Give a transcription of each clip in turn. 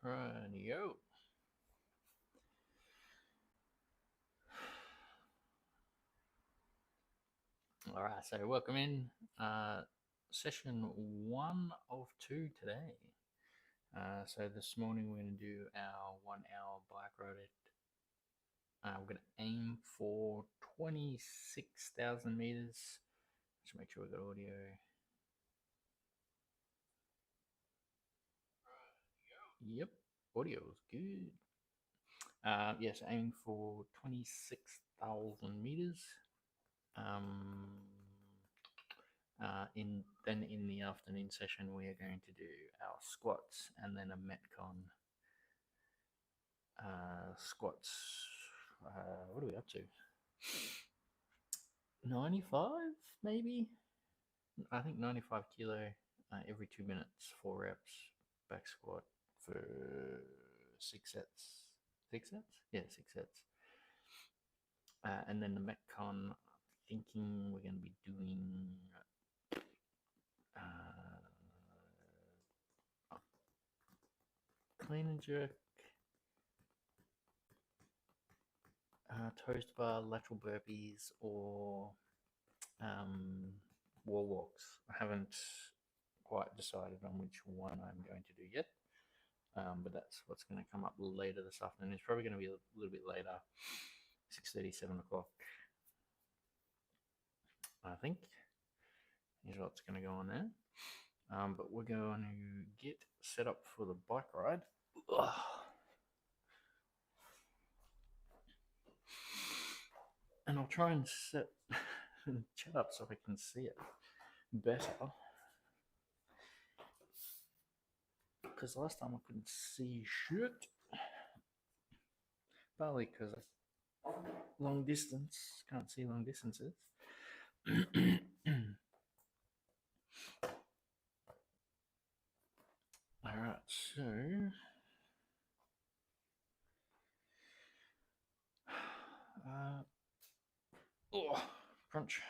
Rightio. All right, so welcome in. Session 1 of 2 today. So this morning we're going to do our 1 hour bike ride. We're going to aim for 26,000 meters. Just make sure we got audio. Yep, audio is good. Yes, aiming for 26,000 meters. In the afternoon session, we are going to do our squats and then a metcon. Squats. What are we up to? 95, maybe. I think 95 kilo every 2 minutes, 4 reps, back squat for 6 sets. 6 sets? Yeah, 6 sets. And then the metcon, I'm thinking we're going to be doing clean and jerk, toast bar, lateral burpees, or wall walks. I haven't quite decided on which one I'm going to do yet, but that's what's going to come up later this afternoon. It's probably going to be a little bit later, 6:30, 7 o'clock, I think. Here's what's going to go on there. But we're going to get set up for the bike ride. Ugh. And I'll try and set the chat up so I can see it better. Because last time I couldn't see shit. Partly because long distance, can't see long distances. Alright, so crunch.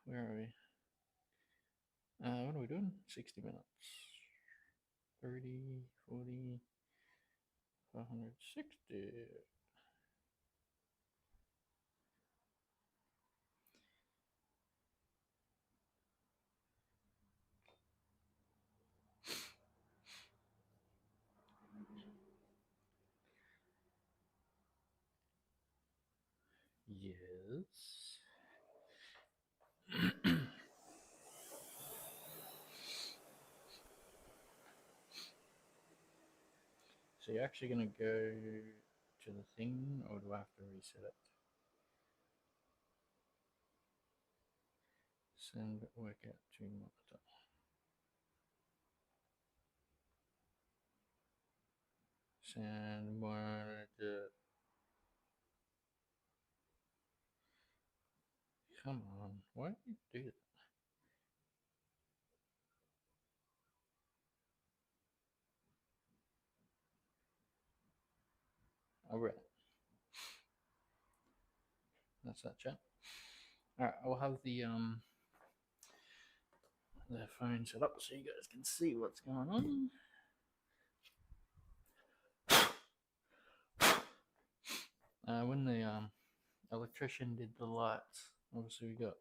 Where are we? What are we doing? 60 minutes. 30, 40, 560. Yes. So you're actually going to go to the thing, or do I have to reset it? Send workout to monitor. Send monitor. Come on, why do you do that? All right. That's that chat. All right, I'll have the phone set up so you guys can see what's going on. When the electrician did the lights, obviously we got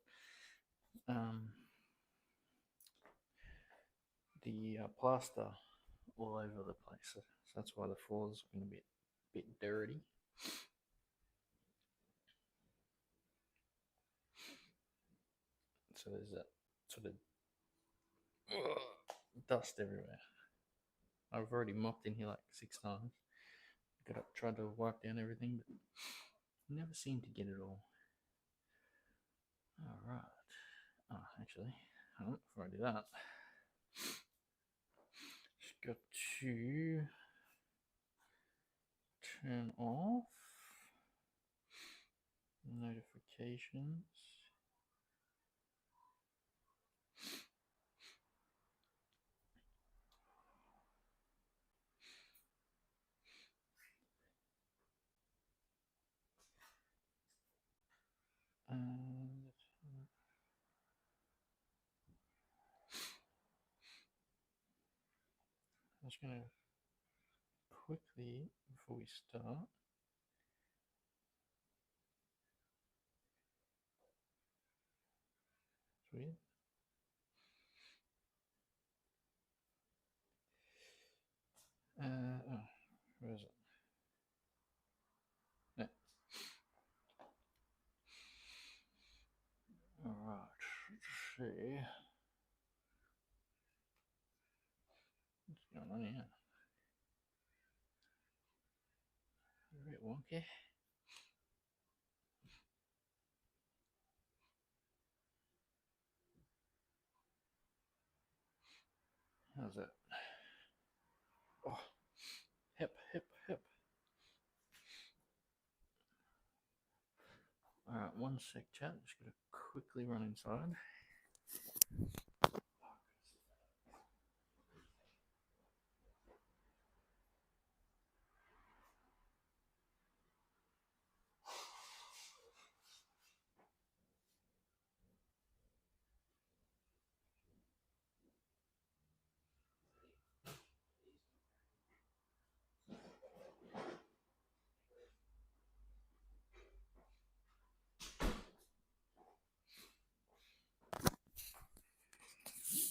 the plaster all over the place, so that's why the floor's going to be a bit dirty. So there's that sort of dust everywhere. I've already mopped in here like 6 times. Got up, tried to wipe down everything, but never seem to get it all. All right. Oh, actually, before I do that, just got to turn off notifications. I'm just going to quickly, before we start, it's weird. Oh, where is it? Yeah. All right. Let's see what's going on here. A bit wonky. How's that? Oh, hip. All right, one sec, chat. Just gonna quickly run inside.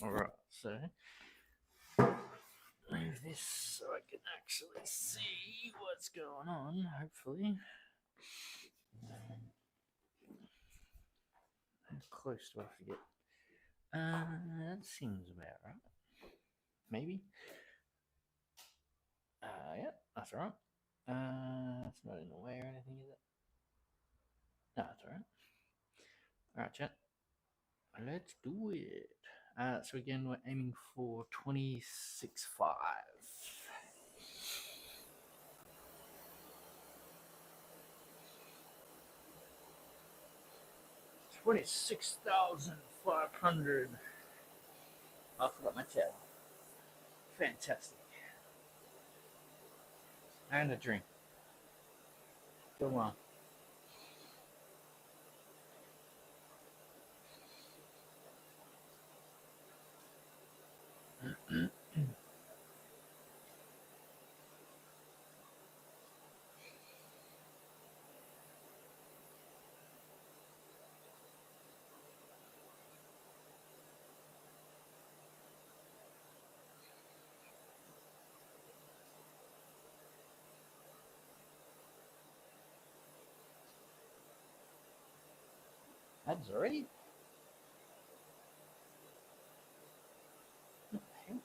All right, so move this so I can actually see what's going on. Hopefully, how close do I have to get? That seems about right. Maybe. Yeah, that's all right. It's not in the way or anything, is it? No, that's all right. All right, chat. Let's do it. So again, we're aiming for 26.5. 26,500. I forgot my tab. Fantastic. And a drink. Go on. That's already? What the hell?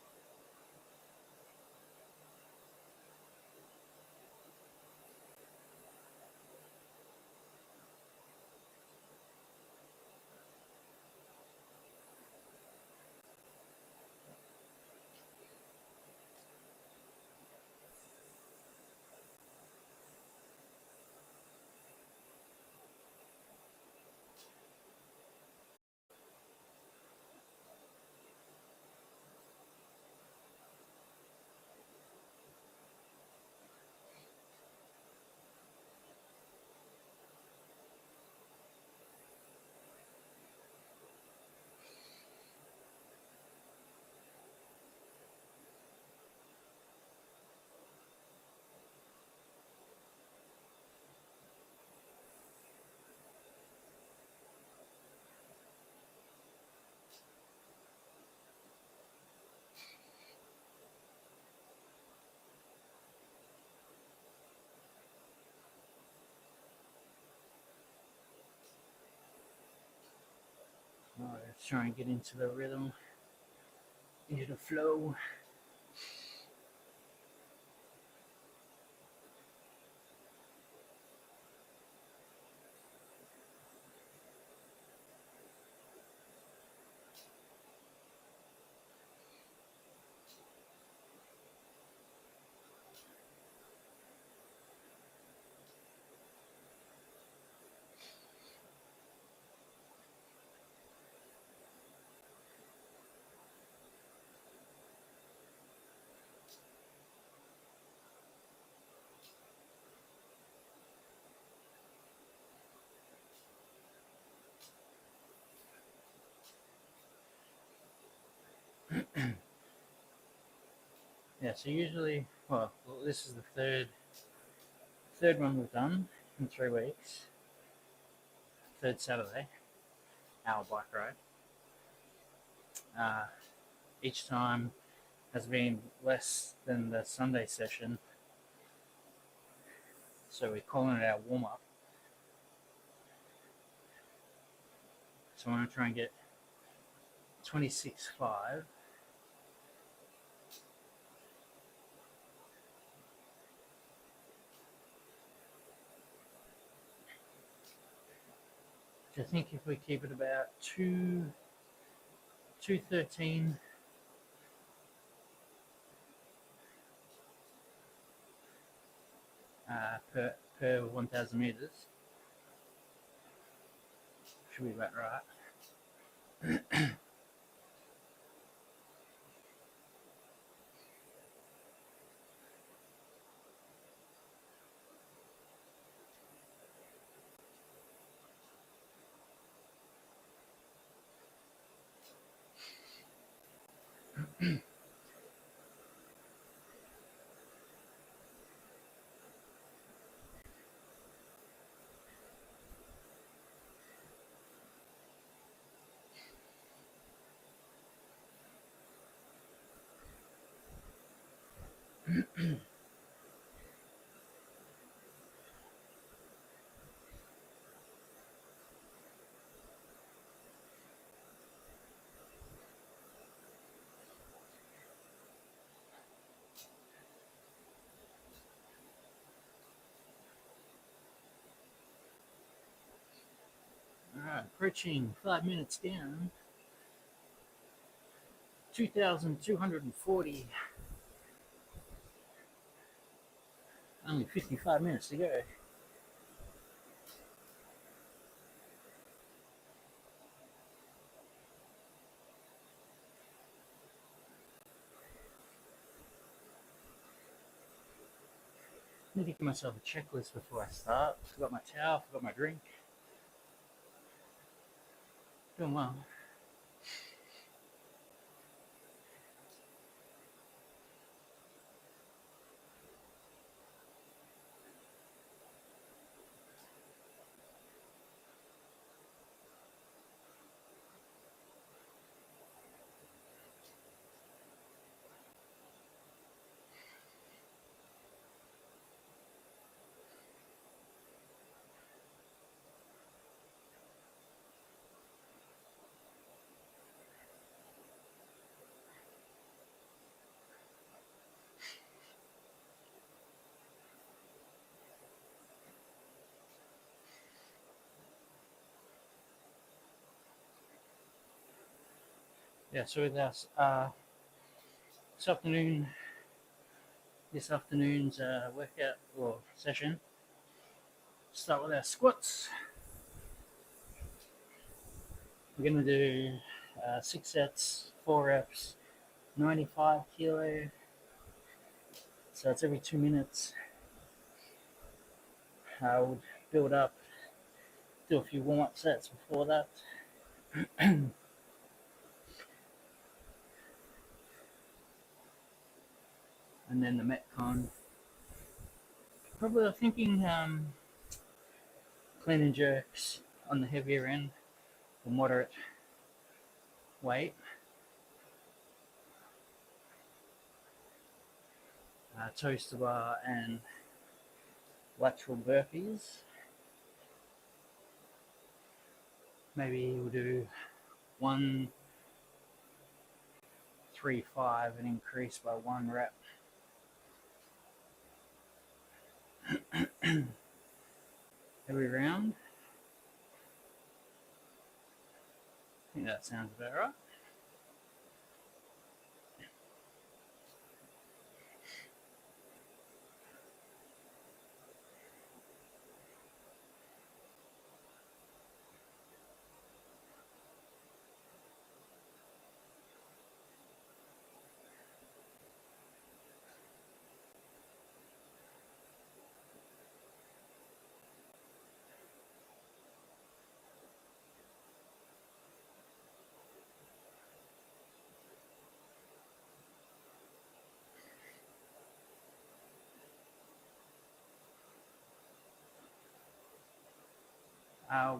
Alright, let's try and get into the rhythm, into the flow. so usually, well, this is the third one we've done in 3 weeks. Third Saturday, our bike ride. Each time has been less than the Sunday session, so we're calling it our warm-up. So I'm going to try and get 26.5. I think if we keep it about 213 per 1,000 meters, should be about right. Alright, approaching 5 minutes down. 2,240. Only 55 minutes to go. I need to give myself a checklist before I start. Forgot my towel, forgot my drink. Doing well. Yeah, so with us, this afternoon's workout or session, start with our squats. We're going to do 6 sets, 4 reps, 95 kilo. So it's every 2 minutes. I would build up, do a few warm-up sets before that. And then the Metcon. Probably thinking clean and jerks on the heavier end or moderate weight. Toes to bar and lateral burpees. Maybe we'll do 1, 3, 5 and increase by 1 rep. Every round. I think that sounds about right.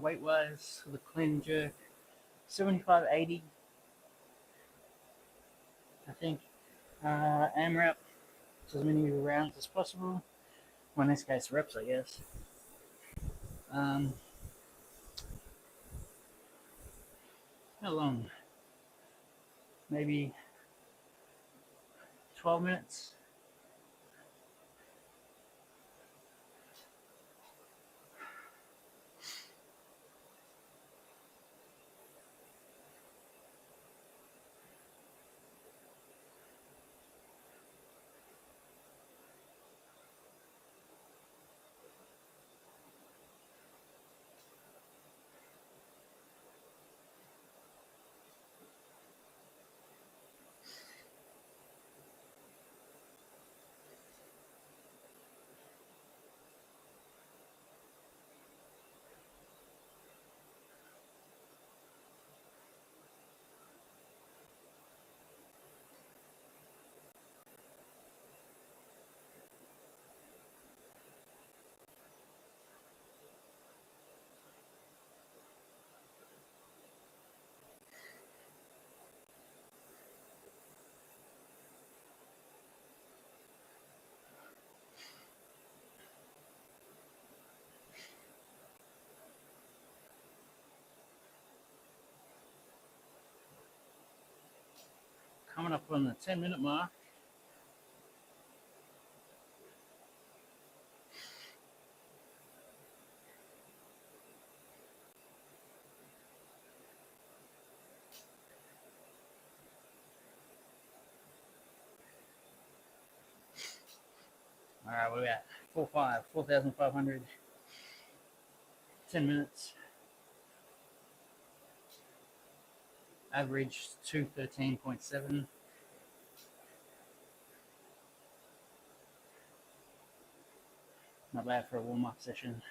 Weight wise, for the clean and jerk, 75-80, I think. AMRAP, as many rounds as possible. Well, in this case, reps, I guess. How long? Maybe 12 minutes. Coming up on the 10-minute mark. Alright, what are we at? 4,500. 10 minutes. Average 213.7. Not bad for a warm-up session.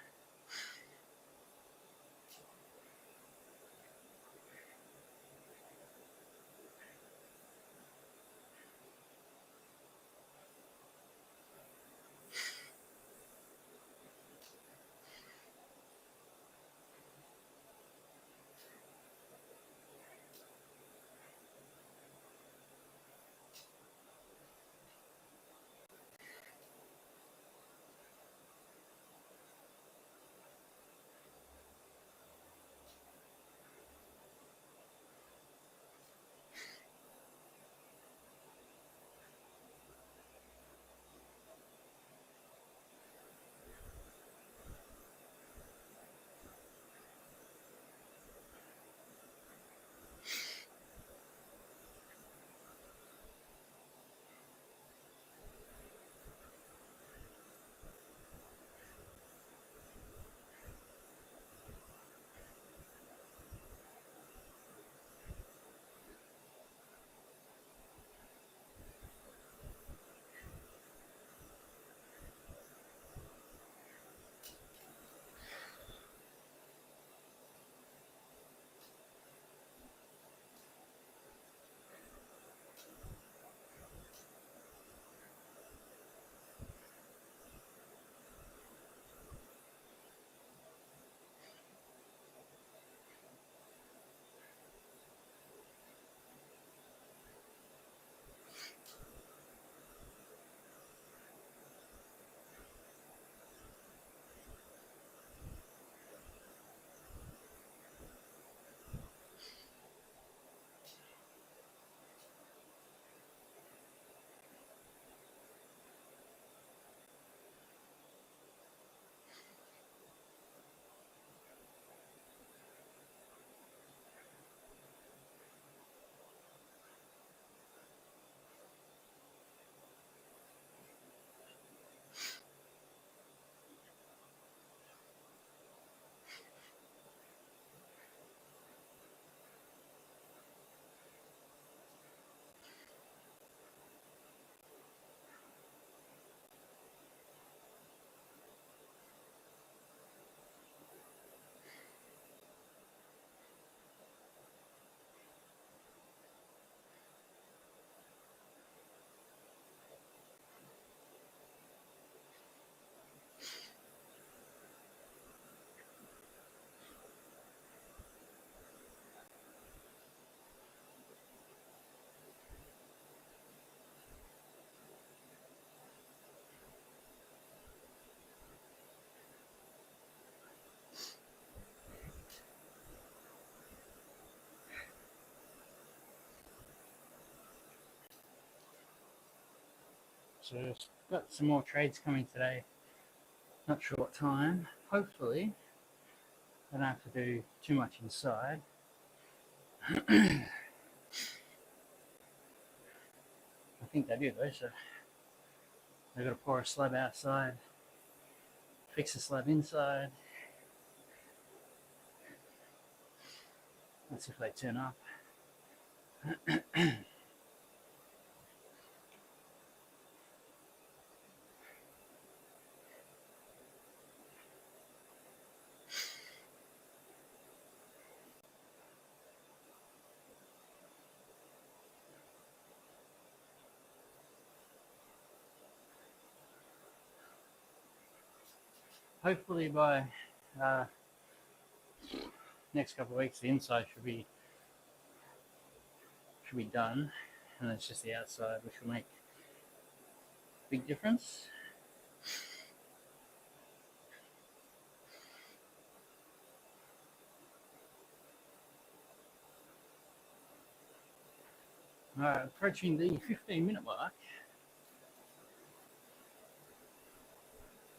So I've got some more trades coming today. Not sure what time. Hopefully I don't have to do too much inside. I think they do though, so they've got to pour a slab outside, fix the slab inside. Let's see if they turn up. Hopefully by next couple of weeks the inside should be done, and it's just the outside which will make a big difference. Alright, approaching the 15-minute mark.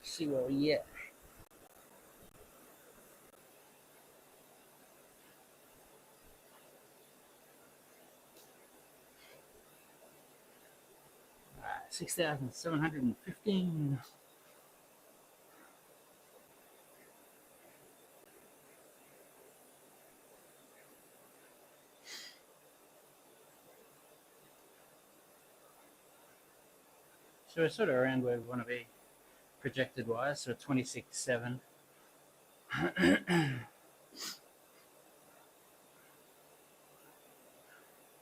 See where we at. Alright, 6,715. So we're sort of around where we want to be projected wise, so 26.7.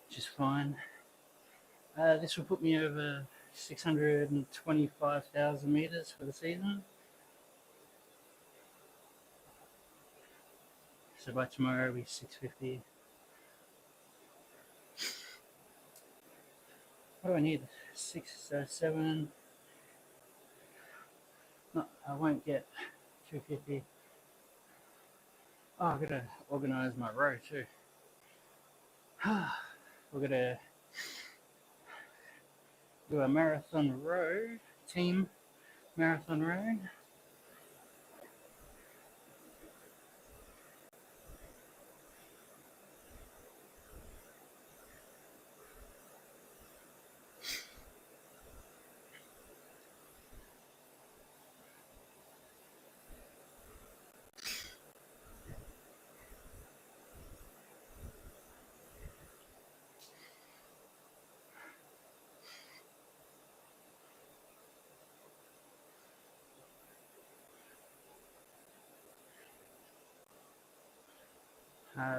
Which is fine. This will put me over 625,000 meters for the season. So by tomorrow it'll be 650. What do I need? 6, 7. No, I won't get 250. Oh, I've got to organize my row too. We're going to do a marathon row, team marathon row.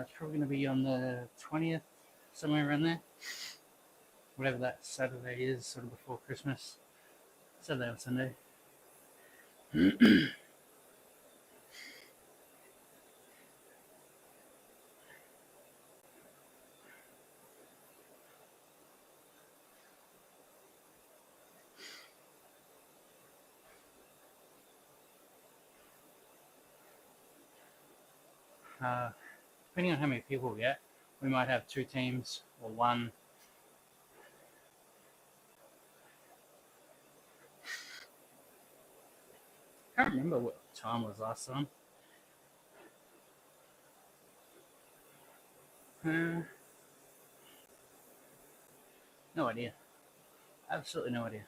It's probably going to be on the 20th, somewhere around there. Whatever that Saturday is, sort of before Christmas. Saturday or Sunday. Depending on how many people we get, we might have 2 teams or 1. I can't remember what time was last time. No idea. Absolutely no idea.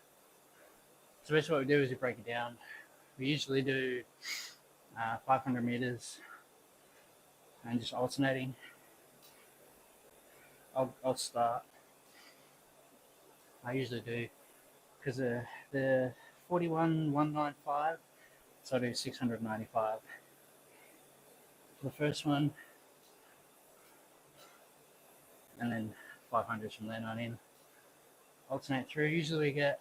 So basically what we do is we break it down. We usually do 500 meters and just alternating. I'll start. I usually do, because the 41,195, so I do 695 for the first one, and then 500 from then on in. Alternate through. Usually we get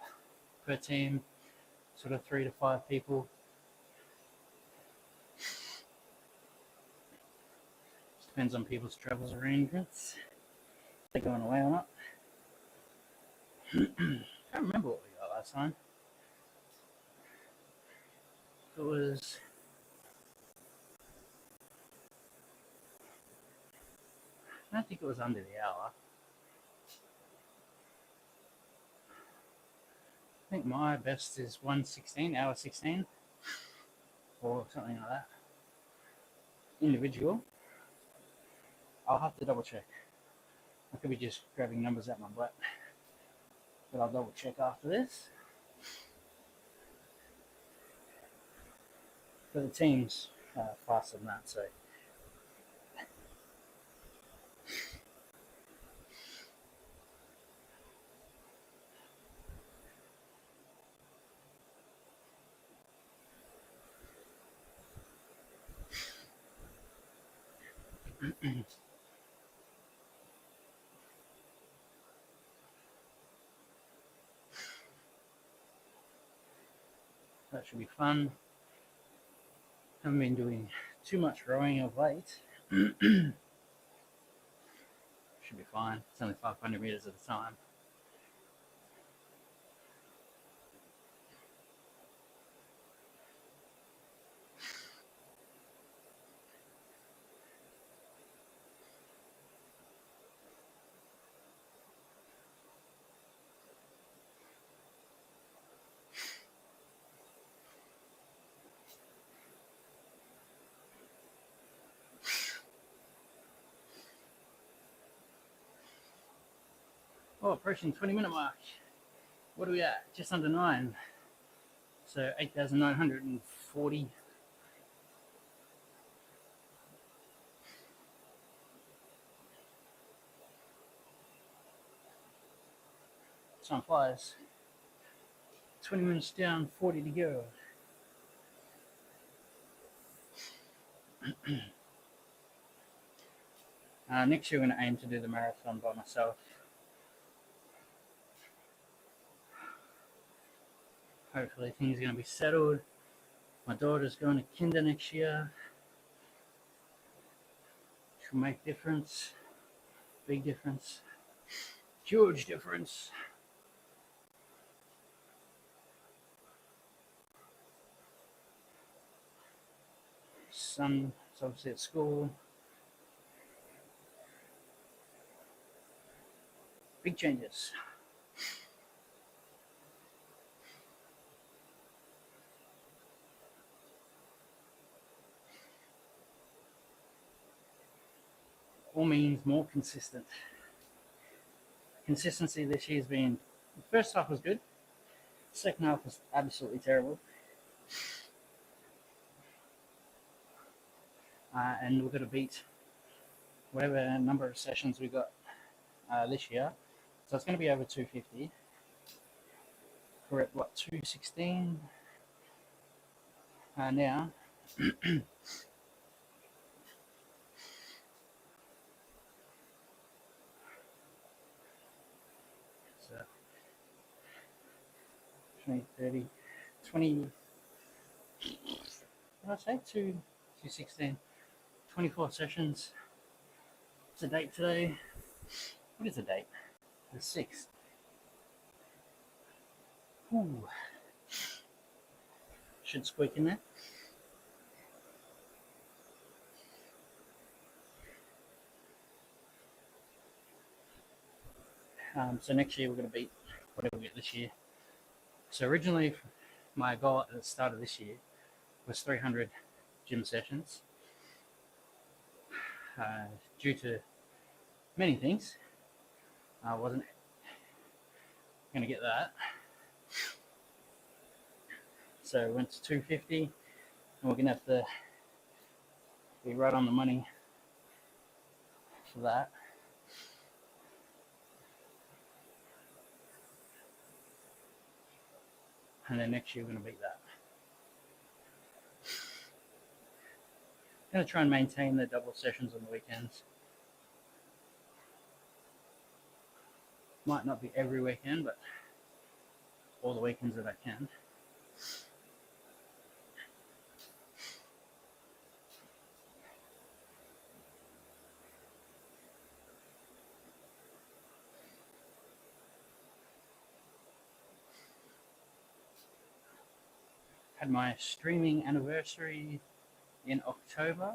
per team sort of 3 to 5 people. Just depends on people's travels arrangements, if they're going away or not. I can't remember what we got last time. It was I don't think it was under the hour. I think my best is 1:16, hour 16, or something like that. Individual. I'll have to double check. I could be just grabbing numbers out my butt, but I'll double check after this. For the teams, faster than that, so. That should be fun. Haven't been doing too much rowing of late. Should be fine. It's only 500 meters at a time. Oh, approaching 20-minute mark. What are we at? Just under 9. So 8,940. Time flies. 20 minutes down, 40 to go. Next year, I'm going to aim to do the marathon by myself. Hopefully, things are going to be settled. My daughter's going to kinder next year. She'll make difference. Big difference. Huge difference. Son is obviously at school. Big changes. All means more consistent. Consistency this year has been, the first half was good. Second half was absolutely terrible. And we're going to beat whatever number of sessions we got this year. So it's going to be over 250. We're at what, 216 now. So 20, 30, 20, what did I say? 216. 24 sessions. It's a date today. What is the date? The 6th. Ooh. Should squeak in there. So next year we're going to beat whatever we get this year. So originally my goal at the start of this year was 300 gym sessions. Due to many things, I wasn't going to get that. So went to 250, and we're going to have to be right on the money for that. And then next year we're going to beat that. I'm going to try and maintain the double sessions on the weekends. Might not be every weekend, but all the weekends that I can. Had my streaming anniversary in October.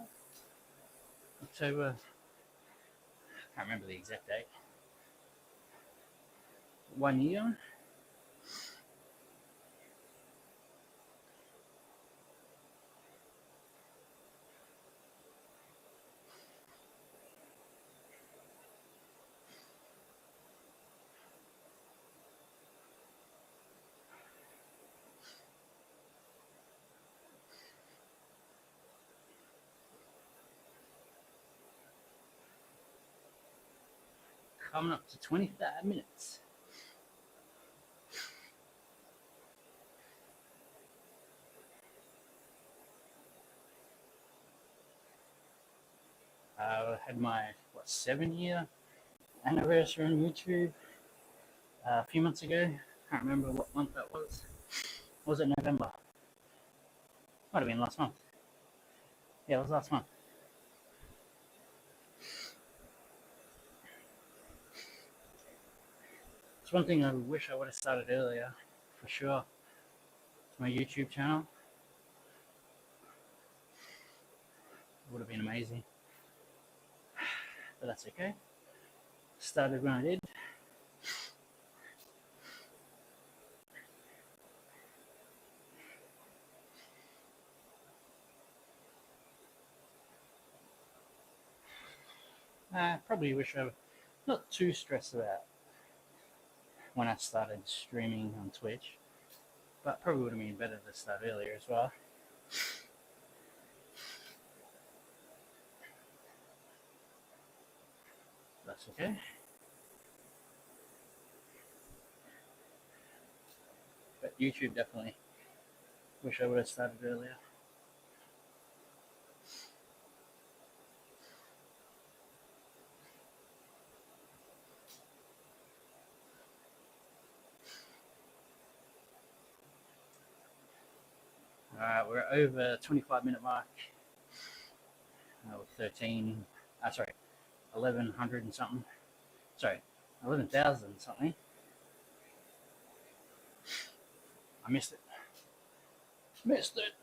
I can't remember the exact date. 1 year. coming up to 25 minutes. I had my 7-year anniversary on YouTube a few months ago. Can't remember what month that was. Was it November? Might have been last month. Yeah, it was last month. It's one thing I wish I would have started earlier, for sure. It's my YouTube channel. It would have been amazing. But that's okay. Started when I did. I probably wish I was not too stressed about when I started streaming on Twitch, but probably would have been better to start earlier as well. That's okay. But YouTube definitely wish I would have started earlier. Alright, we're over 25-minute mark. 1100 and something. Sorry, 11,000 something. I missed it. Missed it.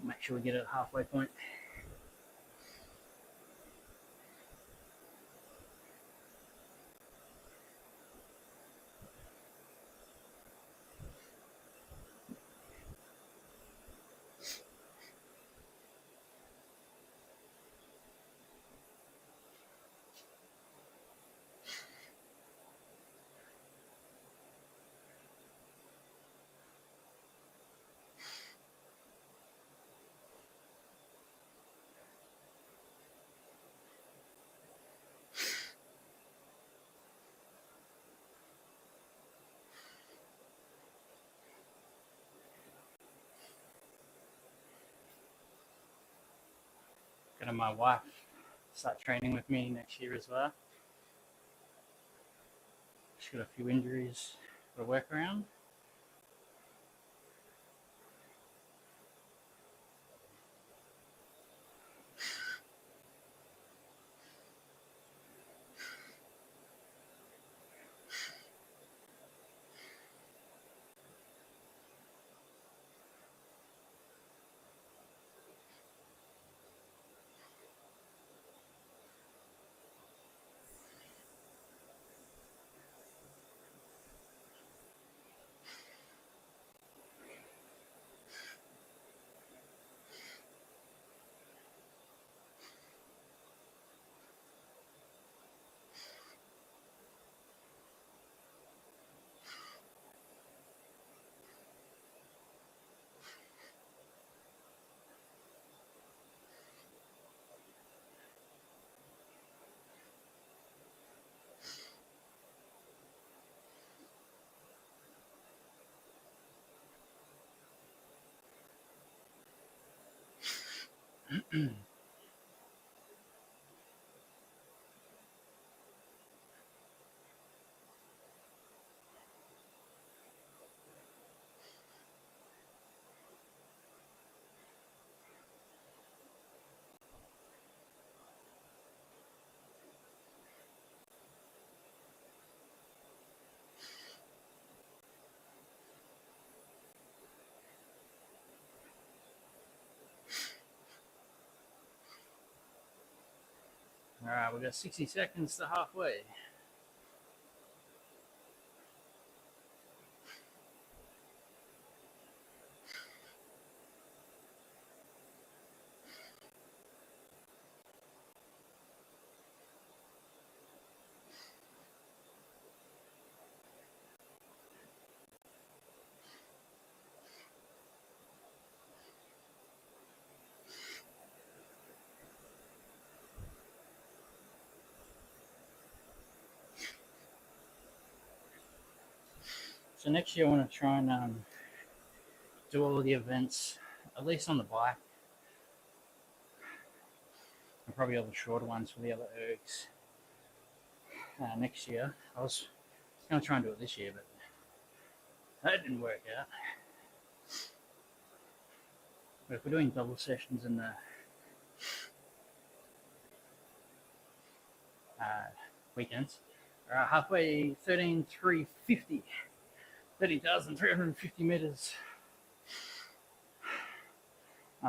Make sure we get it at halfway point. Gonna my wife start training with me next year as well. She's got a few injuries to work around. All right, we've got 60 seconds to halfway. So next year I want to try and do all of the events, at least on the bike, and probably all the shorter ones for the other ergs next year. I was going to try and do it this year, but that didn't work out. But if we're doing double sessions in the weekends, halfway 13,350, 30,350 meters.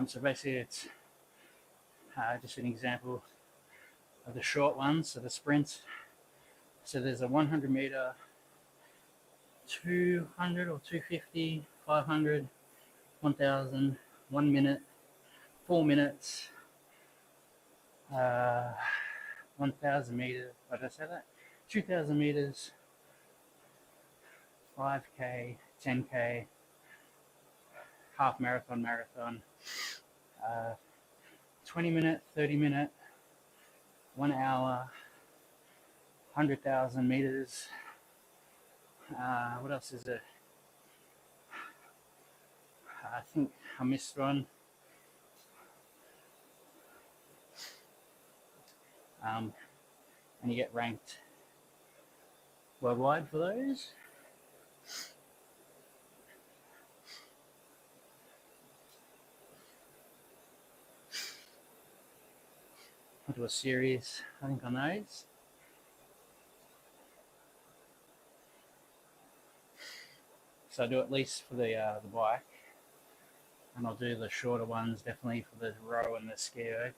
So basically it's just an example of the short ones, so the sprints. So there's a 100 meter, 200 or 250, 500, 1,000, 1 minute, 4 minutes, 1,000 meters. What did I say that? 2,000 meters, 5K, 10K, half marathon, 20 minute, 30 minute, 1 hour, 100,000 meters. What else is it? I think I missed one. And you get ranked worldwide for those. I'll do a series, I think, on those. So I do at least for the bike, and I'll do the shorter ones definitely for the row and the ski erg.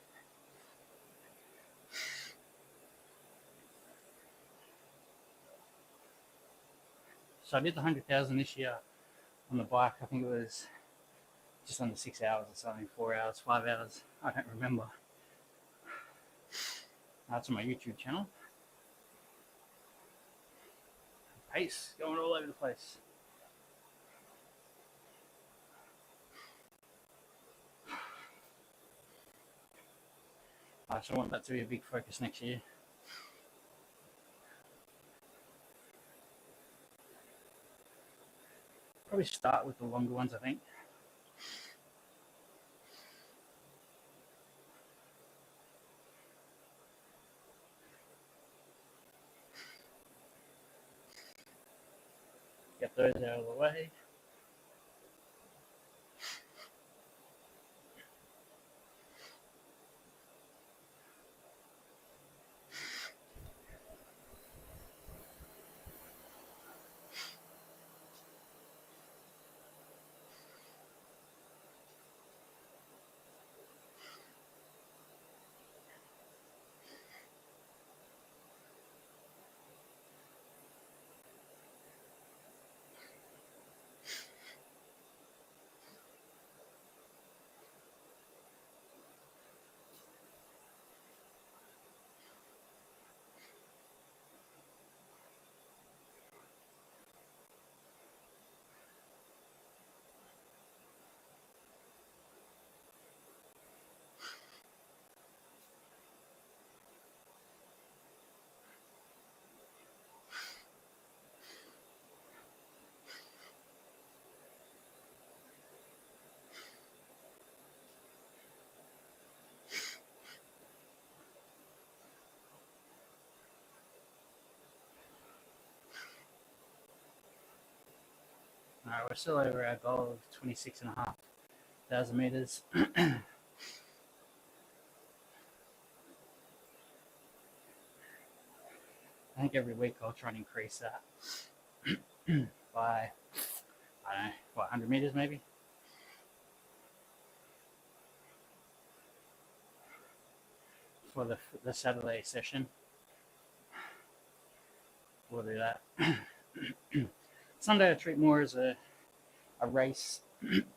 So I did the 100,000 this year on the bike. I think it was just under 6 hours or something, 4 hours, 5 hours. I don't remember. That's on my YouTube channel. Pace going all over the place. So I want that to be a big focus next year. Probably start with the longer ones, I think. Get those out of the way. Alright, we're still over our goal of 26,500 meters. I think every week I'll try and increase that by, I don't know, what, 100 meters maybe? for the Saturday session. We'll do that. Sunday I treat more as a race.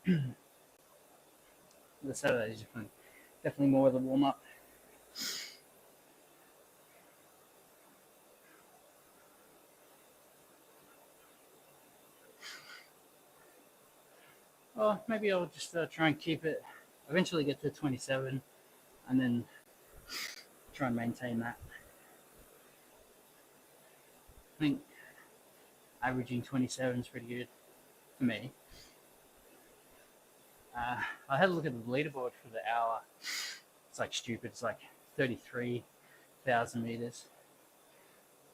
The Saturday is definitely more of the warm up. Oh, maybe I'll just try and keep it. Eventually get to 27, and then try and maintain that. I think averaging 27 is pretty good for me. I had a look at the leaderboard for the hour. It's like stupid. It's like 33,000 meters,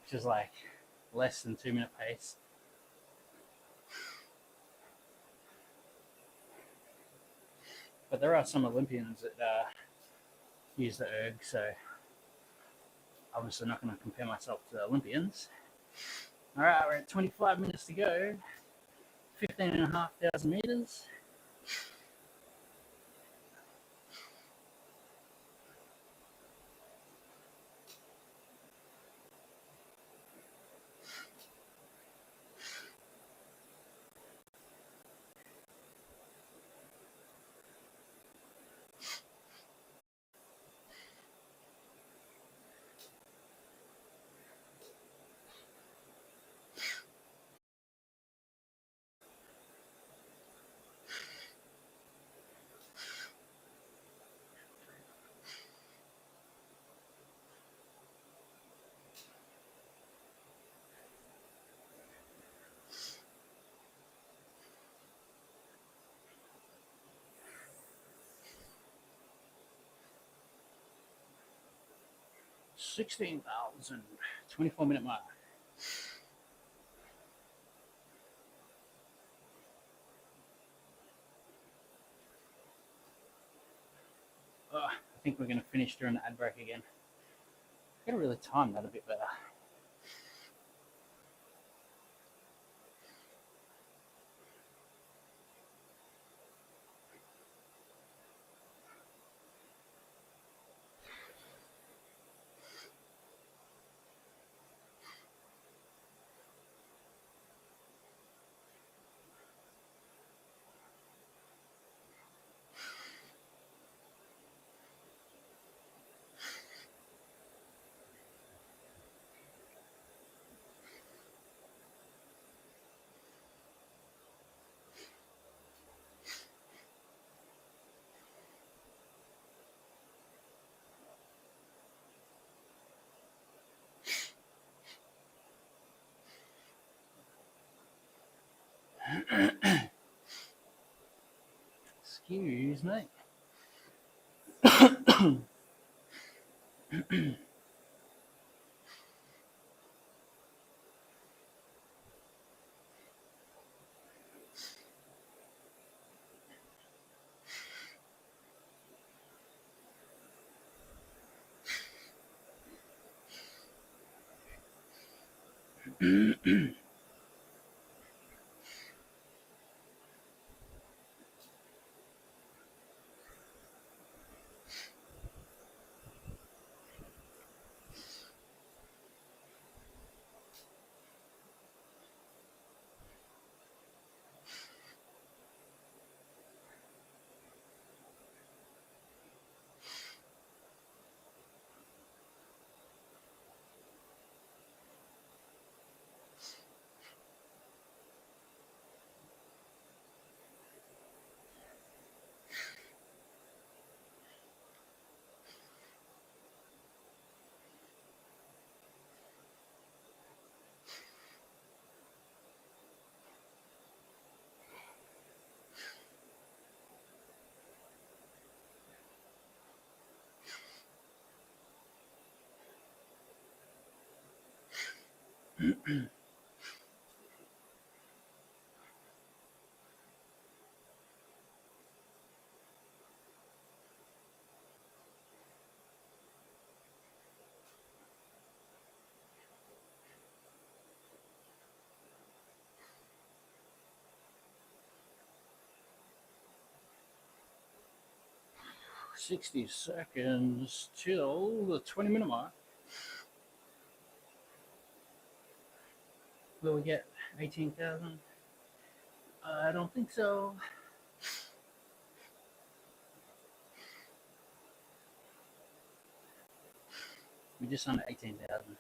which is like less than 2-minute pace. But there are some Olympians that use the erg, so obviously not going to compare myself to the Olympians. All right, we're at 25 minutes to go. 15,500 meters. $16,000, 24-minute mark. I think we're going to finish during the ad break again. I've got to really time that a bit better. Excuse me. 60 seconds till the 20-minute mark. Will we get 18,000? I don't think so. We're just under 18,000.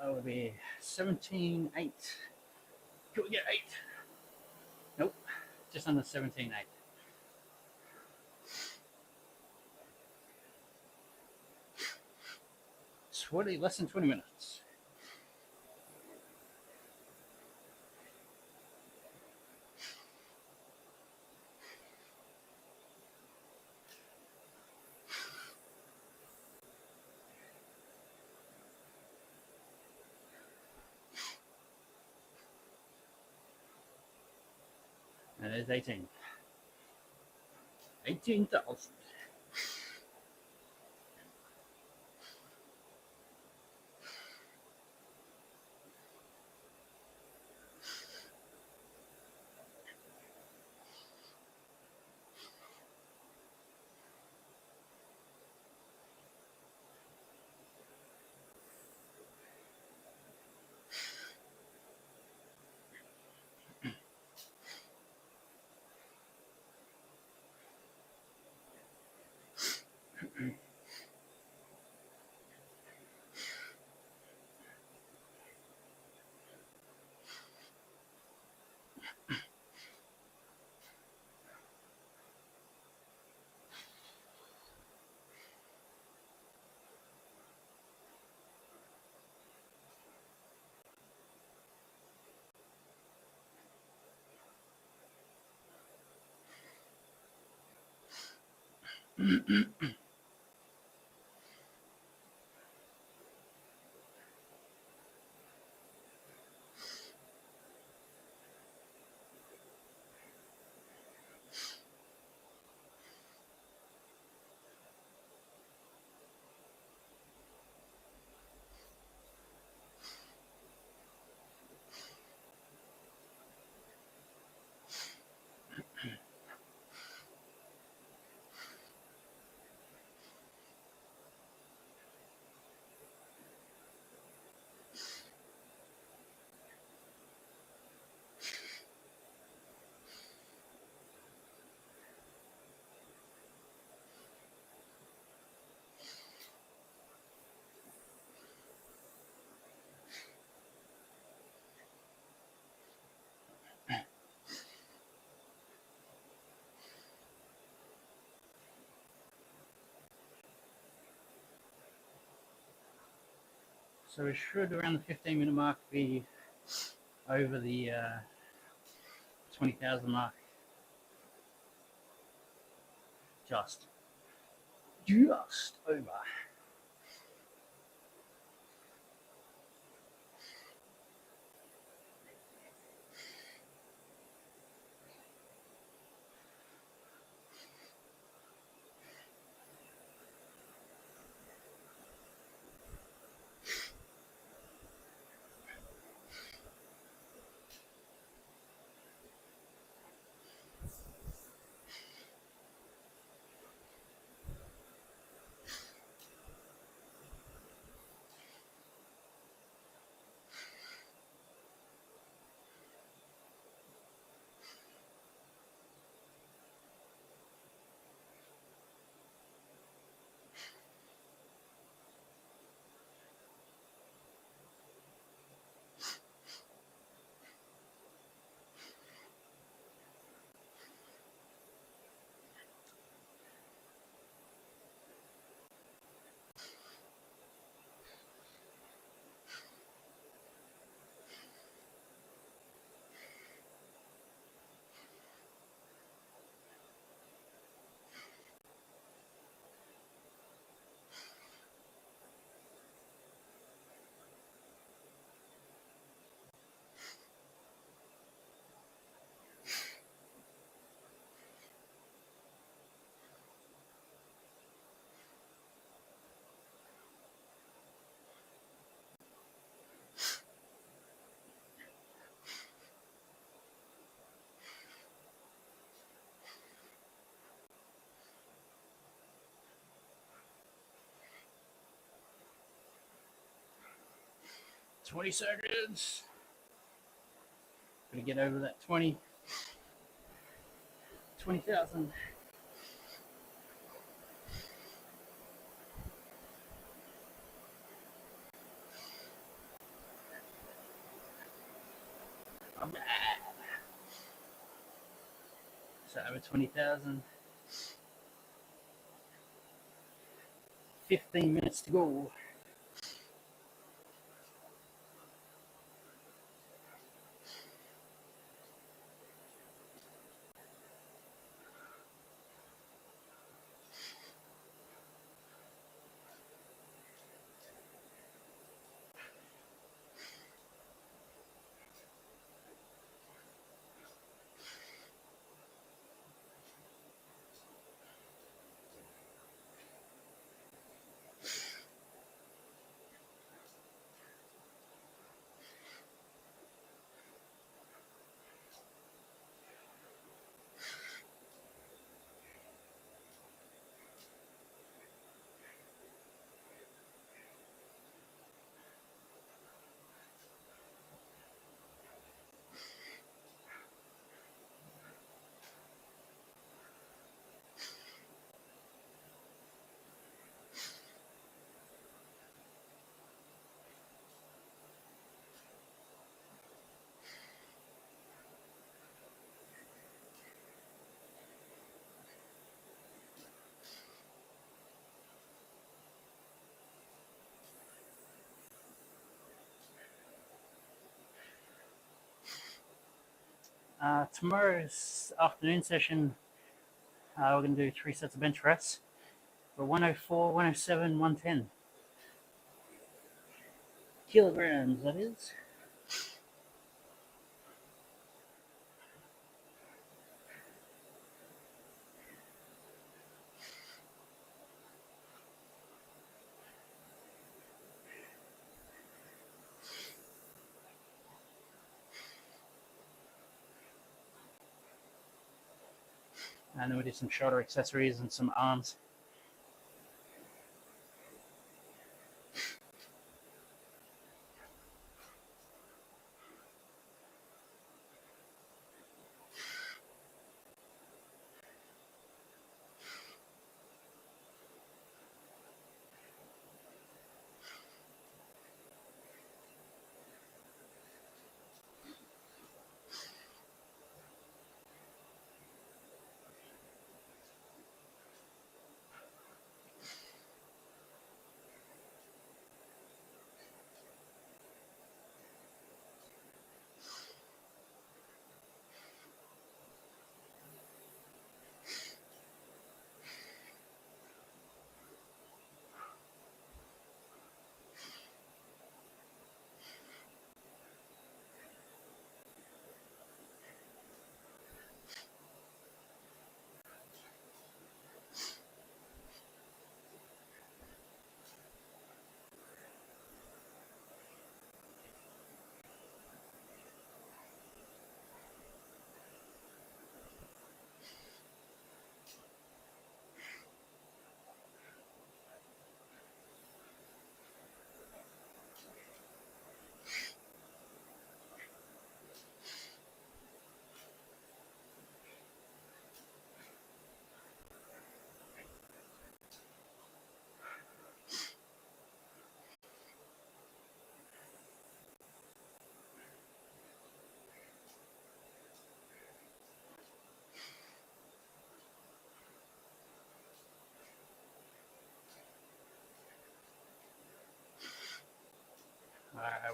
That would be 17.8. Can we get 8? Nope, just under 17.8. Less than 20 minutes. And there's 18. 18,000. So we should, around the 15-minute mark, be over the 20,000 mark. Just over. 20 seconds. Gotta get over that 20,000. I'm bad. So over 20,000. 15 minutes to go. Tomorrow's afternoon session, we're going to do 3 sets of bench press for 104, 107, 110 kilograms, that is. And then we do some shoulder accessories and some arms.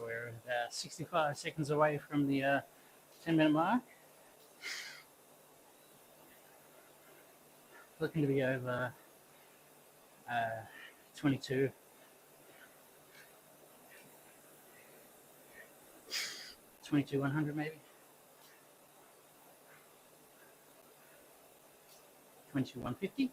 We're 65 seconds away from the 10-minute mark. Looking to be over 22. 22,100 maybe. 22,150.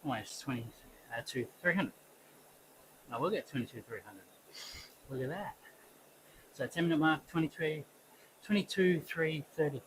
almost 300. No, we'll get 22,300. Look at that. So 10-minute mark, 22,330.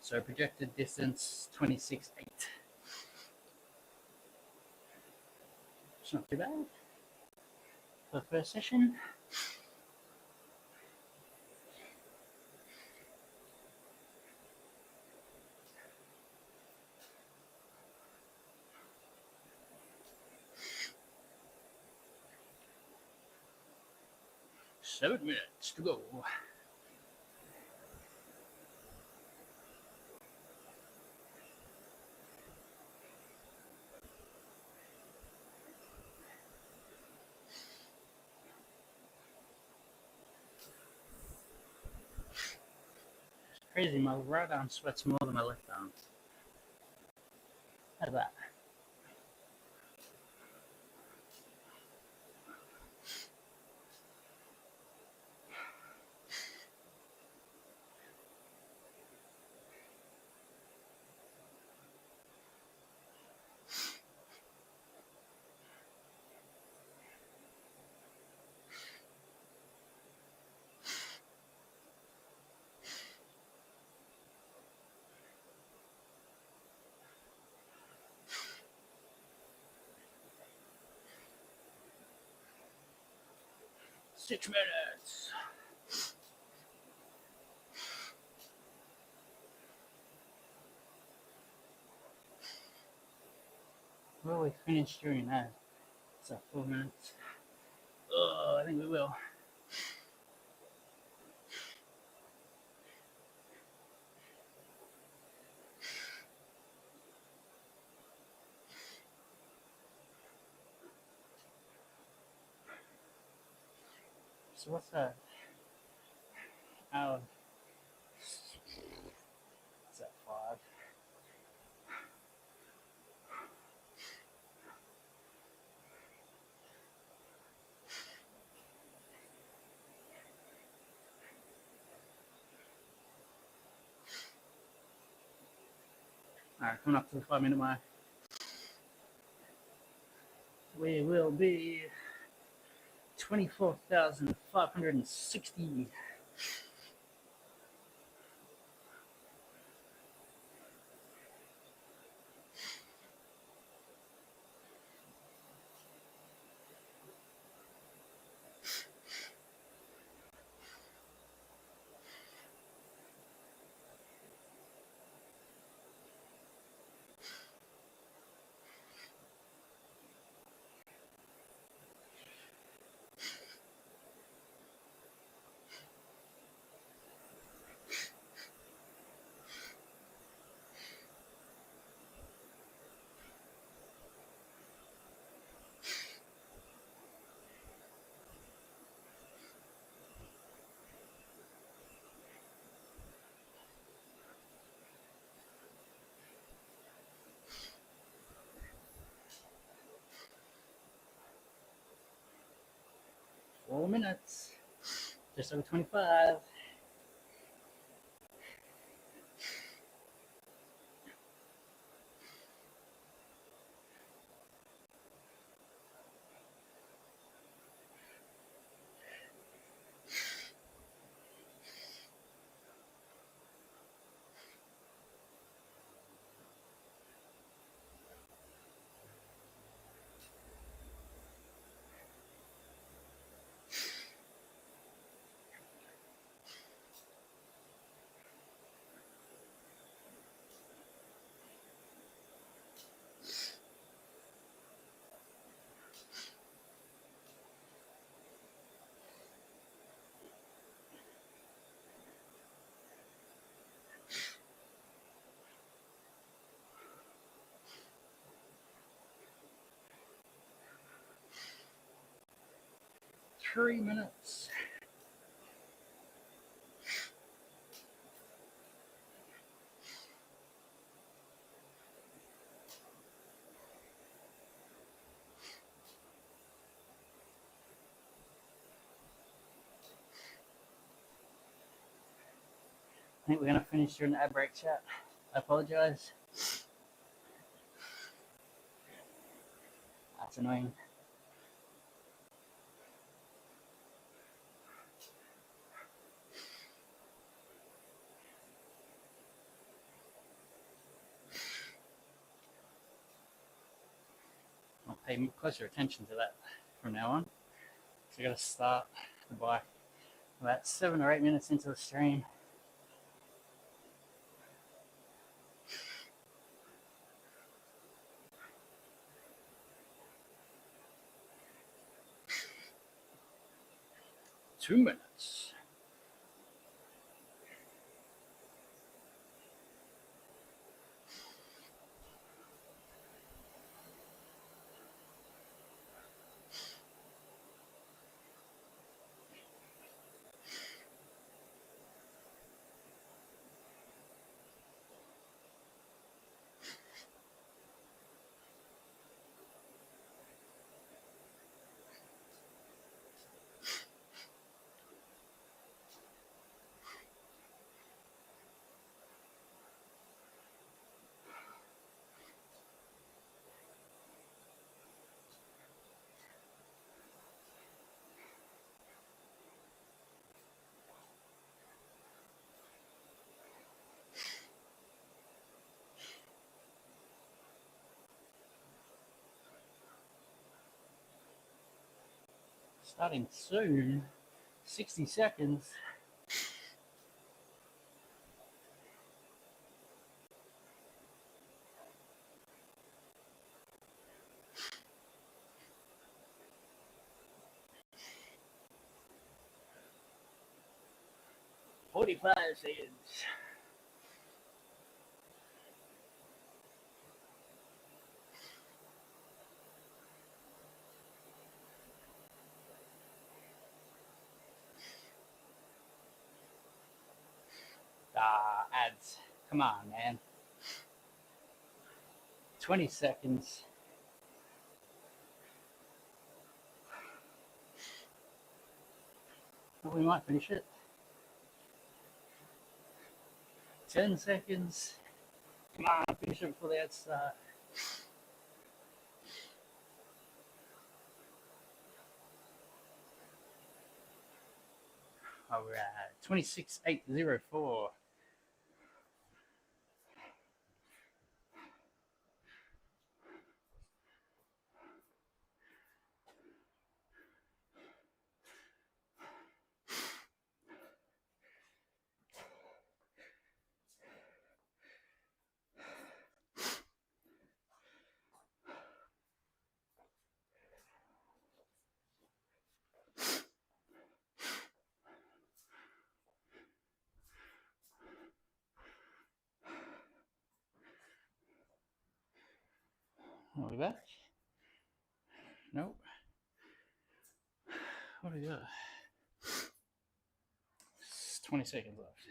So projected distance 26.8. It's not too bad for the first session. Seven minutes to go. Crazy, my right arm sweats more than my left arm. How's that? Six minutes. Will we finish during that? So 4 minutes. Oh, I think we will. So what's that? Hour. What's that, 5? Alright, coming up to the 5-minute mark. We will be 24,560. Four minutes. Just over 25. Three minutes. I think we're going to finish during the ad break chat. I apologize. That's annoying. I'll pay closer attention to that from now on. So I got to start the bike about 7 or 8 minutes into the stream. Two minutes. Starting soon. 60 seconds. $45 seconds. Ads. Come on, man. 20 seconds. Well, we might finish it. 10 seconds. Come on, finish it before the ads start. All right, 26,804. Are we back? Nope. What do we got? 20 seconds left.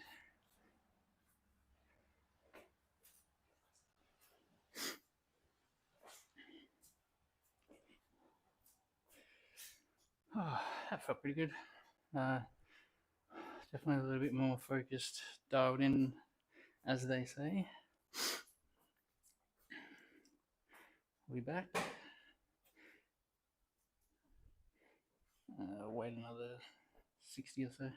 Oh, that felt pretty good. Definitely a little bit more focused, dialed in, as they say. We back. Wait another 60 or so.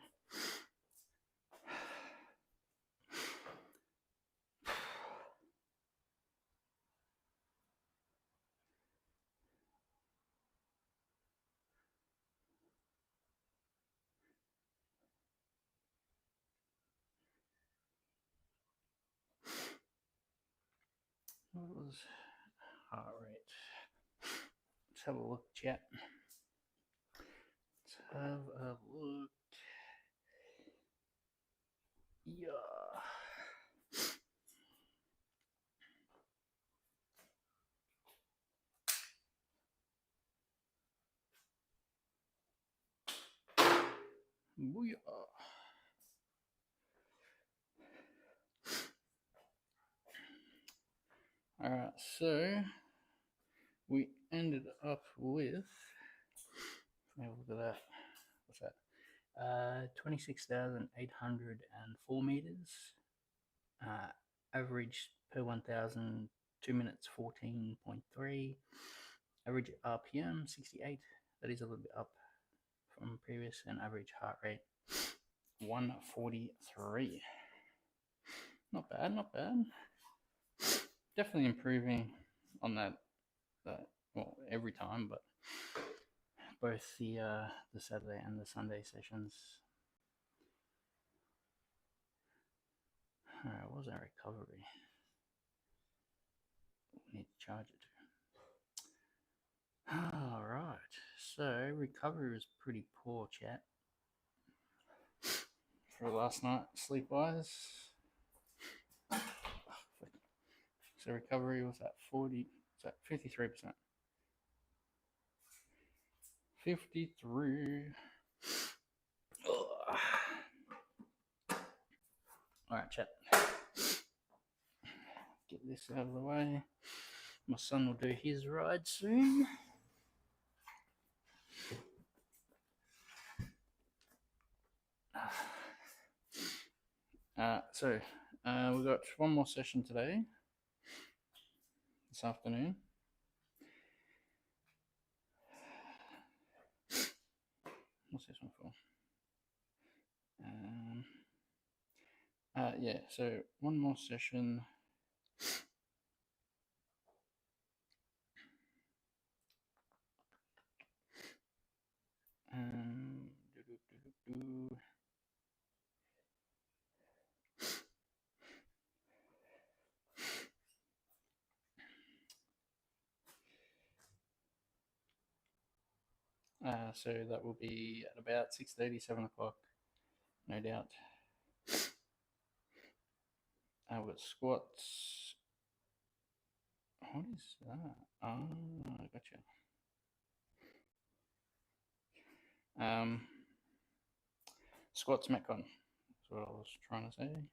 What was heart rate? Let's have a look, chat. Let's have a look. Yeah. Booyah. All right, so we ended up with, have a look at that. What's that? 26,804 meters. Average per 1,000, 2 minutes 14.3. Average RPM 68. That is a little bit up from previous, and average heart rate 143. Not bad, not bad. Definitely improving on that. Well, every time, but both the Saturday and the Sunday sessions. Alright, what was our recovery? We need to charge it. Alright, so recovery was pretty poor, chat. For last night, sleep wise. So recovery was at 40, was at 53%. 53. Alright, chat. Get this out of the way. My son will do his ride soon. We've got one more session today, this afternoon. What's this one for? Yeah, so one more session. So that will be at about 6:30, 7 o'clock, no doubt. We've got squats. What is that? Oh, I gotcha. Squats Metcon. That's what I was trying to say.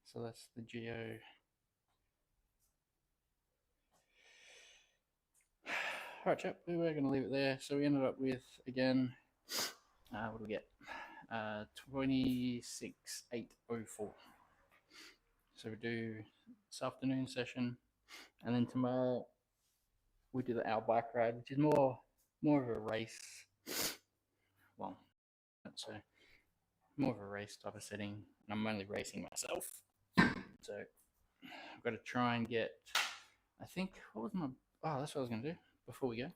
So that's the geo. Alright, chap, we were going to leave it there. So we ended up with, again, what do we get? 26,804. So we do this afternoon session, and then tomorrow we do the hour bike ride, which is more of a race. Well, so more of a race type of setting, and I'm only racing myself. So I've got to try and get. I think what was my? Oh, that's what I was gonna do before we go.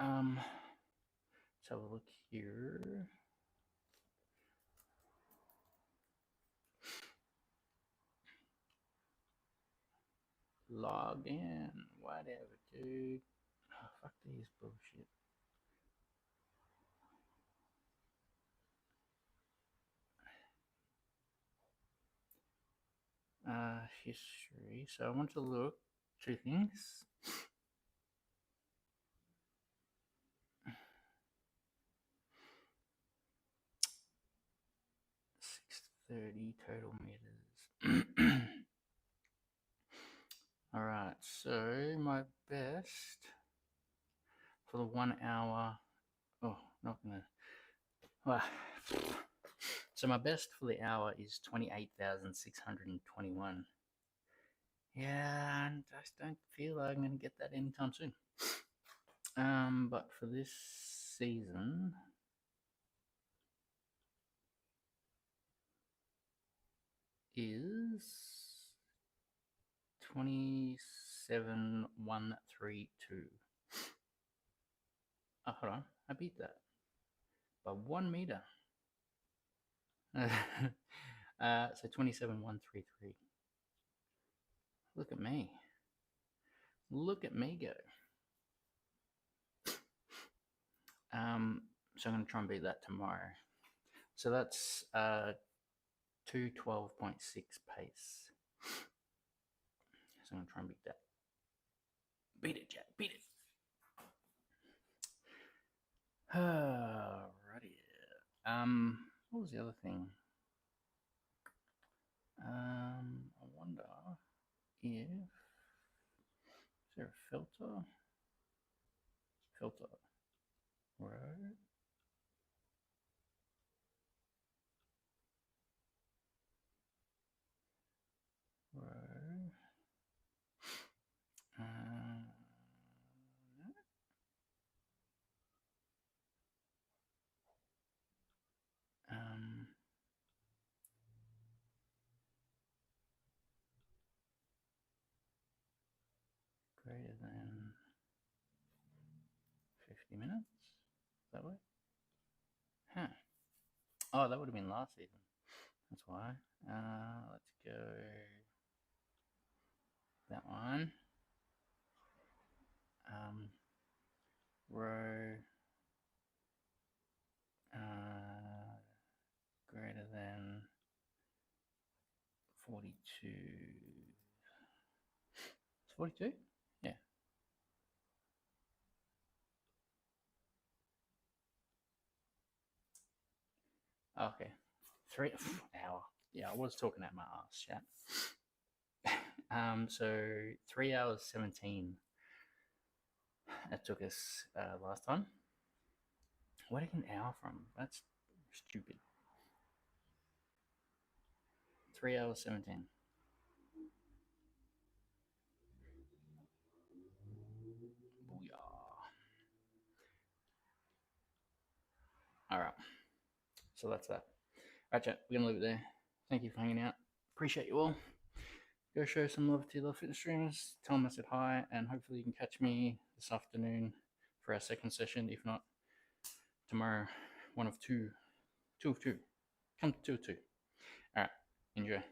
Let's have a look here. Log in, whatever, dude. Oh, fuck these bullshit. History. So I want to look two things. $630 total meters. All right. So my best for the 1 hour. Oh, not gonna. Well, so my best for the hour is 28,621. Yeah, and I just don't feel like I'm gonna get that anytime soon. But for this season, is 27,132. Oh, hold on, I beat that by 1 meter. So 27,133. Look at me. Look at me go. So I'm gonna try and beat that tomorrow. So that's 2:12.6 pace. So I'm gonna try and beat that. Beat it, Jack. Beat it. Alrighty. What was the other thing? I wonder if is there a filter? Filter. Row. Row. Greater than 50 minutes? Is that way? Huh. Oh, that would have been last season. That's why. Let's go that one. Row greater than 42. It's 42? Yeah. Okay. 3 hour. Yeah, I was talking at my ass, chat. So 3 hours 17. That took us last time. Where did I get an hour from? That's stupid. 3 hours 17. Booyah. All right. So that's that. All right, chat. We're going to leave it there. Thank you for hanging out. Appreciate you all. Go show some love to your fitness streamers. Tell them I said hi, and hopefully you can catch me this afternoon for our second session. If not, tomorrow, one of two. Come to 2 of 2. All right. Enjoy.